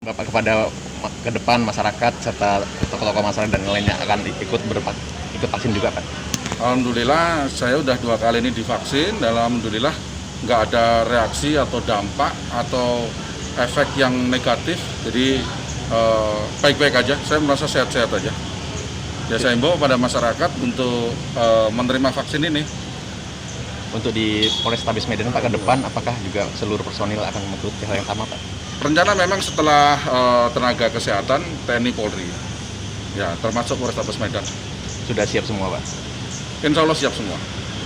Bapak kepada ke depan masyarakat serta tokoh-tokoh masyarakat dan lainnya akan ikut vaksin juga, Pak? Alhamdulillah saya udah 2 kali ini divaksin dan alhamdulillah nggak ada reaksi atau dampak atau efek yang negatif. Jadi baik-baik aja, saya merasa sehat-sehat aja. Ya saya himbau pada masyarakat untuk menerima vaksin ini. Untuk di Polrestabes Medan, Pak, ke depan apakah juga seluruh personil akan mengikuti hal yang sama, Pak? Rencana memang setelah tenaga kesehatan TNI Polri, ya termasuk Polrestabes Medan. Sudah siap semua, Pak? Insya Allah siap semua.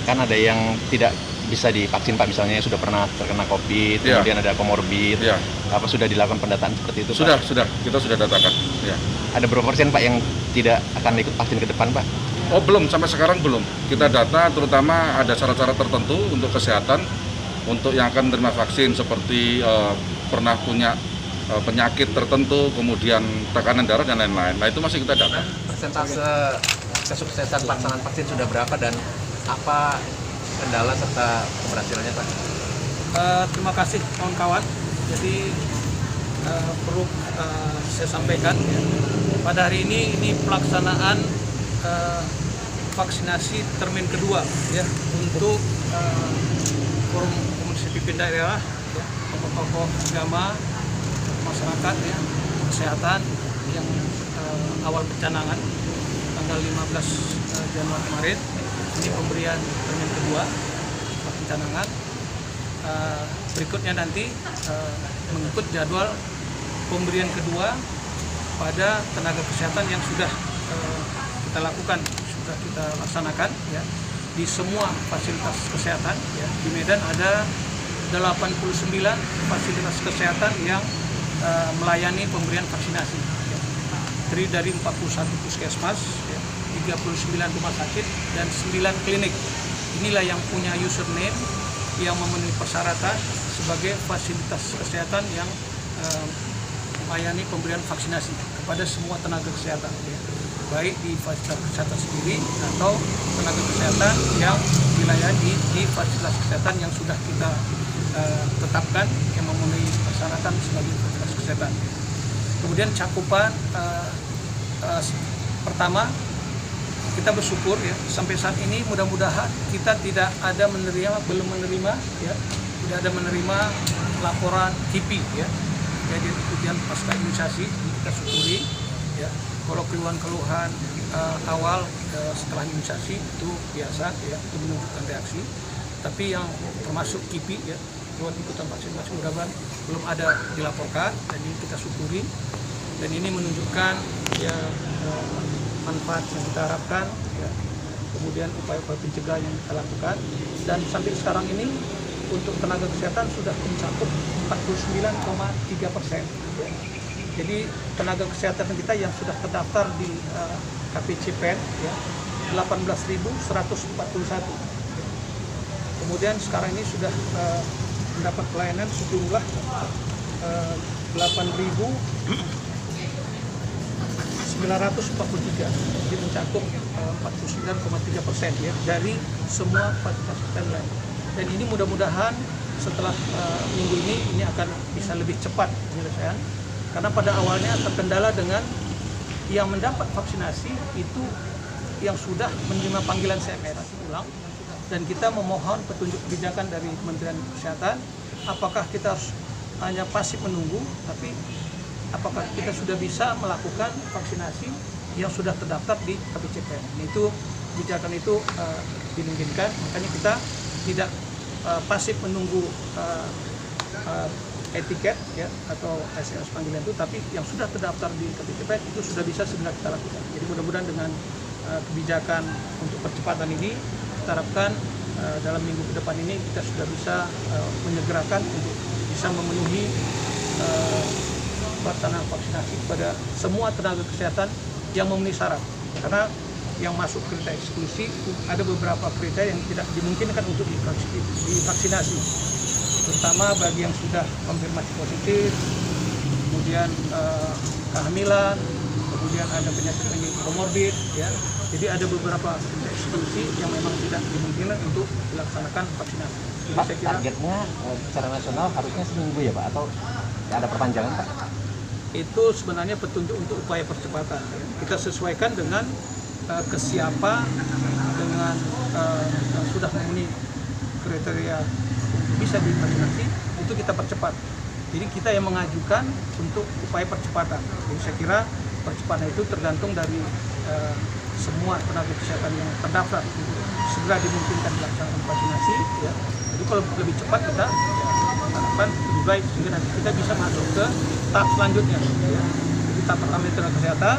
Kan ada yang tidak bisa divaksin, Pak, misalnya sudah pernah terkena COVID, Ya. kemudian ada komorbid. Ya. Apa sudah dilakukan pendataan seperti itu, Sudah, Pak? kita sudah datakan. Ya. Ada berapa persen, Pak, yang tidak akan ikut vaksin ke depan, Pak? Oh belum, sampai sekarang belum. Kita data terutama ada syarat-syarat tertentu untuk kesehatan, untuk yang akan menerima vaksin seperti pernah punya penyakit tertentu, kemudian tekanan darah dan lain-lain. Nah itu masih kita data. Persentase kesuksesan pelaksanaan vaksin sudah berapa dan apa kendala serta keberhasilannya, Pak? Terima kasih kawan-kawan. Jadi perlu saya sampaikan ya, pada hari ini pelaksanaan vaksinasi termin kedua ya untuk forum komunitas pimpin daerah, ya, tokoh-tokoh agama, masyarakat, ya, kesehatan yang awal pencanangan tanggal 15 Januari kemarin. Ini pemberian termin kedua pencanangan. Berikutnya nanti mengikut jadwal pemberian kedua pada tenaga kesehatan yang sudah kita lakukan, sudah kita laksanakan ya, di semua fasilitas kesehatan ya. Di Medan ada 89 fasilitas kesehatan yang melayani pemberian vaksinasi ya. Terdiri dari 41 puskesmas ya, 39 rumah sakit dan 9 klinik. Inilah yang punya username yang memenuhi persyaratan sebagai fasilitas kesehatan yang melayani pemberian vaksinasi kepada semua tenaga kesehatan ya, baik di fasilitas kesehatan sendiri atau tenaga kesehatan yang dilayani di fasilitas kesehatan yang sudah kita tetapkan yang memenuhi persyaratan sebagai fasilitas kesehatan. Kemudian cakupan pertama, kita bersyukur ya sampai saat ini mudah-mudahan kita belum menerima ya, tidak ada menerima laporan KIPI ya, jadi kemudian pasca imunisasi ini kita syukuri ya. Kalau keluhan-keluhan awal setelah imunisasi itu biasa ya, itu menunjukkan reaksi. Tapi yang termasuk KIPI ya, keluhan ikutan vaksinasi mudah-mudahan belum ada dilaporkan, dan ini kita syukuri. Dan ini menunjukkan ya manfaat yang kita harapkan ya. Kemudian upaya-upaya pencegahan yang kita lakukan, dan sampai sekarang ini untuk tenaga kesehatan sudah mencakup 49,3% ya. Jadi tenaga kesehatan kita yang sudah terdaftar di KPCPEN ya 18.141. Kemudian sekarang ini sudah mendapat pelayanan sejumlah 8.943, jadi mencakup 49,3% ya dari semua fasilitas kesehatan lain. Dan ini mudah-mudahan setelah minggu ini akan bisa lebih cepat penyelesaian, karena pada awalnya terkendala dengan yang mendapat vaksinasi itu yang sudah menerima panggilan CMS ulang, dan kita memohon petunjuk kebijakan dari Kementerian Kesehatan, apakah kita harus hanya pasif menunggu, tapi apakah kita sudah bisa melakukan vaksinasi yang sudah terdaftar di KPCPEN. Itu kebijakan itu dimungkinkan, makanya kita tidak pasif menunggu etiket ya atau SMS panggilan itu, tapi yang sudah terdaftar di KPCPEN itu sudah bisa segera kita lakukan. Jadi mudah-mudahan dengan kebijakan untuk percepatan ini kita harapkan dalam minggu ke depan ini kita sudah bisa menyegerakan untuk bisa memenuhi pelaksanaan vaksinasi kepada semua tenaga kesehatan yang memenuhi syarat. Karena yang masuk kriteria eksklusi ada beberapa kriteria yang tidak dimungkinkan untuk divaksinasi, terutama bagi yang sudah konfirmasi positif, kemudian kehamilan, kemudian ada penyakit komorbid ya. Jadi ada beberapa eksklusi yang memang tidak dimungkinkan untuk dilaksanakan vaksinasi. Jadi Pak, saya kira targetnya secara nasional harusnya seminggu ya, Pak, atau ada perpanjangan, Pak? itu sebenarnya petunjuk untuk upaya percepatan. Kita sesuaikan dengan kesiapan, dengan sudah memenuhi kriteria bisa divaksinasi, itu kita percepat. Jadi kita yang mengajukan untuk upaya percepatan. Jadi saya kira percepatan itu tergantung dari semua tenaga kesehatan yang terdaftar segera dimungkinkan dilaksanakan vaksinasi. Ya. Jadi kalau lebih cepat kita harapkan lebih baik sehingga nanti kita bisa masuk ke tahap selanjutnya. Ya. Jadi tahap pertama tenaga kesehatan.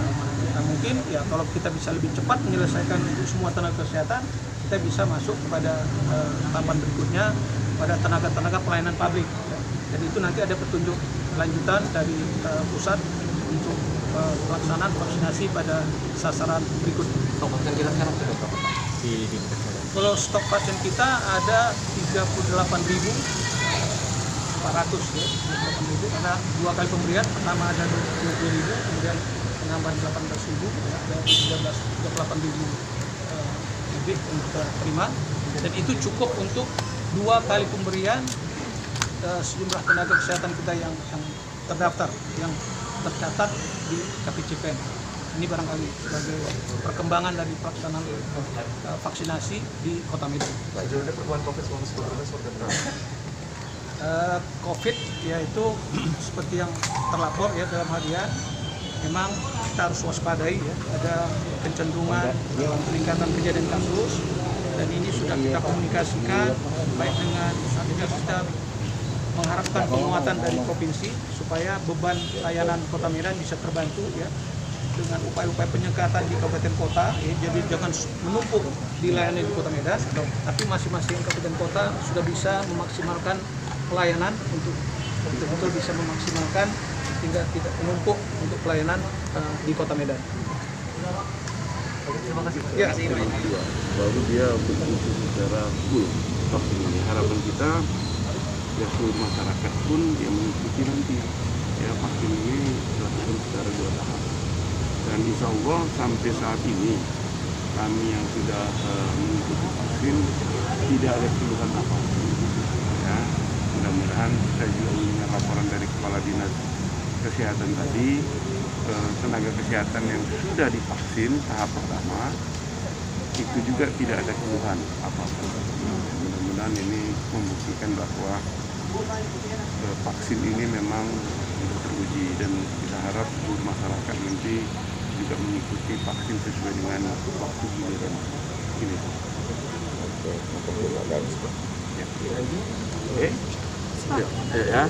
Nah, mungkin ya kalau kita bisa lebih cepat menyelesaikan untuk semua tenaga kesehatan, kita bisa masuk kepada tahapan berikutnya pada tenaga-tenaga pelayanan publik. Ya. Jadi itu nanti ada petunjuk lanjutan dari pusat untuk pelaksanaan vaksinasi pada sasaran berikutnya. Stok vaksin kita sekarang sudah berapa Pak? Kalau stok vaksin kita ada 38.400 ya, 38.000 karena 2 kali pemberian, pertama ada 20.000, kemudian penambahan 18.000, ya, ada 38.000 lebih untuk terima, dan itu cukup untuk 2 kali pemberian sejumlah tenaga kesehatan kita yang terdaftar, yang tercatat di KPCPEN. Ini barangkali sebagai perkembangan dari pelaksanaan vaksinasi di Kota Medan. Pak, jauh perkembangan COVID seperti apa? COVID yaitu seperti yang terlapor ya dalam harian, memang kita harus waspadai ya, ada kecenderungan peningkatan kejadian kasus, dan ini sudah kita komunikasikan baik dengan Satgas, kita mengharapkan penguatan dari provinsi supaya beban layanan Kota Medan bisa terbantu ya dengan upaya-upaya penyekatan di kabupaten kota ya, jadi jangan menumpuk di layanan di Kota Medan, tapi masing-masing kabupaten kota sudah bisa memaksimalkan pelayanan untuk betul-betul bisa memaksimalkan sehingga tidak menumpuk untuk pelayanan di Kota Medan. Terima kasih Pak. Ya. Baru dia begitu secara full vaksin ini. Harapan kita ya seluruh masyarakat pun dia mengikuti nanti ya vaksin ini dilakukan secara 2 tahap. Dan insya Allah sampai saat ini kami yang sudah mengikuti vaksin tidak ada keluhan apapun. Ya, mudah-mudahan saya juga mendengar laporan dari Kepala Dinas Kesehatan tadi, tenaga kesehatan yang sudah divaksin tahap pertama itu juga tidak ada keluhan apapun. Mudah-mudahan ini membuktikan bahwa vaksin ini memang sudah teruji, dan kita harap seluruh masyarakat nanti juga mengikuti vaksin sesuai dengan waktu giliran ini. Oke, ya.